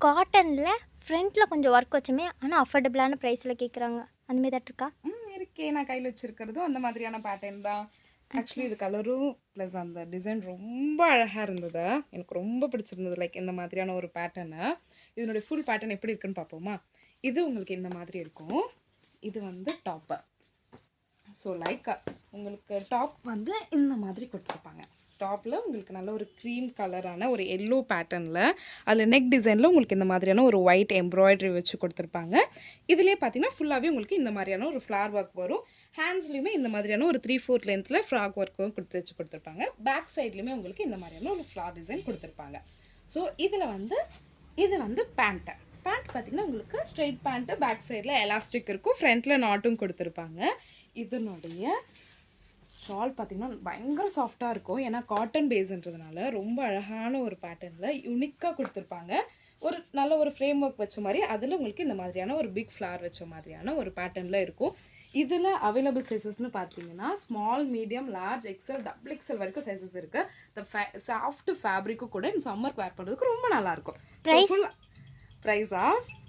காட்டன்ல ஃப்ரண்ட்ல கொஞ்சம் ஒர்க் வச்சோமே, ஆனா அஃபோர்டபுளான பிரைஸ்ல கேட்குறாங்க. அந்த மாரி ஏதாட்டு இருக்கா? இருக்கே. நான் கையில வச்சிருக்கிறதும் அந்த மாதிரியான பேட்டர்ன் தான். ஆக்சுவலி இது கலரும் ப்ளஸ் அந்த டிசைன் ரொம்ப அழகா இருந்தது. எனக்கு ரொம்ப பிடிச்சிருந்தது. லைக் இந்த மாதிரியான ஒரு பேட்டர்னு. இதனுடைய ஃபுல் பேட்டர்ன் எப்படி இருக்குன்னு பார்ப்போமா? இது உங்களுக்கு இந்த மாதிரி இருக்கும். இது வந்து டாப்பு. ஸோ லைக் உங்களுக்கு டாப் வந்து இந்த மாதிரி கொடுத்துருப்பாங்க. டாப்பில் உங்களுக்கு நல்ல ஒரு க்ரீம் கலரான ஒரு எல்லோ பேட்டர்னில் அதில் நெக் டிசைனில் உங்களுக்கு இந்த மாதிரியான ஒரு ஒயிட் எம்ப்ராய்டரி வச்சு கொடுத்துருப்பாங்க. இதுலேயே பார்த்தீங்கன்னா ஃபுல்லாகவே உங்களுக்கு இந்த மாதிரியான ஒரு ஃப்ளார் ஒர்க் வரும். ஹேண்ட்ஸ்லையுமே இந்த மாதிரியான ஒரு 3/4 லென்த்தில் ஃப்ராக் ஒர்க்கும் வச்சு கொடுத்துருப்பாங்க. பேக் சைட்லையுமே உங்களுக்கு இந்த மாதிரியான ஒரு ஃப்ளார் டிசைன் கொடுத்துருப்பாங்க. ஸோ இதில் வந்து இது வந்து பேண்ட்டு. பேண்ட் பார்த்தீங்கன்னா உங்களுக்கு ஸ்ட்ரெயிட் பேண்ட்டு, பேக் சைடில் எலாஸ்டிக் இருக்கும், ஃப்ரண்ட்டில் நாட்டும் கொடுத்துருப்பாங்க. இதனுடைய ஷால் பார்த்தீங்கன்னா பயங்கர சாஃப்டாக இருக்கும். ஏன்னா காட்டன் பேஸ்ன்றதுனால ரொம்ப அழகான ஒரு பேட்டர்னில் யூனிக்காக கொடுத்துருப்பாங்க. ஒரு நல்ல ஒரு ஃப்ரேம் ஒர்க் வச்ச மாதிரி அதில் உங்களுக்கு இந்த மாதிரியான ஒரு பிக் ஃப்ளார் வச்ச மாதிரியான ஒரு பேட்டர்னில் இருக்கும். இதில் அவைலபிள் சைஸஸ்ன்னு பார்த்தீங்கன்னா small, medium, large, XL, double XL வரைக்கும் சைஸஸ் இருக்குது. இந்த சாஃப்ட் ஃபேப்ரிக்கும் கூட இந்த சம்மருக்கு வேர் பண்ணுறதுக்கு ரொம்ப நல்லாயிருக்கும். ஃபுல்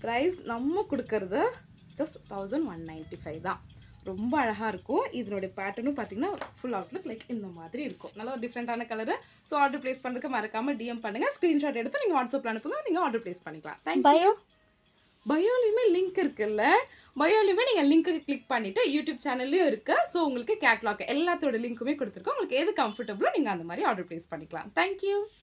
ப்ரைஸ் நம்ம கொடுக்கறது ஜஸ்ட் 1195 தான். ரொம்ப அழகாக இருக்கும். இதனுடைய பேட்டர்னும் பார்த்தீங்கன்னா ஃபுல் அவுட்லுக் லைக் இந்த மாதிரி இருக்கும். நல்ல ஒரு டிஃப்ரெண்ட்டான கலரு. ஸோ ஆர்டர் ப்ளேஸ் பண்ணுறதுக்கு மறக்காமல் டிஎம் பண்ணுங்கள். ஸ்க்ரீன்ஷாட் எடுத்து நீங்கள் வாட்ஸ்அப்பில் அனுப்புங்க. நீங்கள் ஆர்டர் ப்ளேஸ் பண்ணிக்கலாம். தேங்க்யூ. பயோலையுமே லிங்க் இருக்குல்ல, பயோலையுமே நீங்கள் லிங்க்கு கிளிக் பண்ணிவிட்டு யூடியூப் சேனல்லையும் இருக்குது. ஸோ உங்களுக்கு கேட்லாக் எல்லாத்தோட லிங்க்குமே கொடுத்துருக்கோம். உங்களுக்கு எது கம்ஃபர்டபுளோ நீங்கள் அந்த மாதிரி ஆர்டர் ப்ளேஸ் பண்ணிக்கலாம். தேங்க்யூ.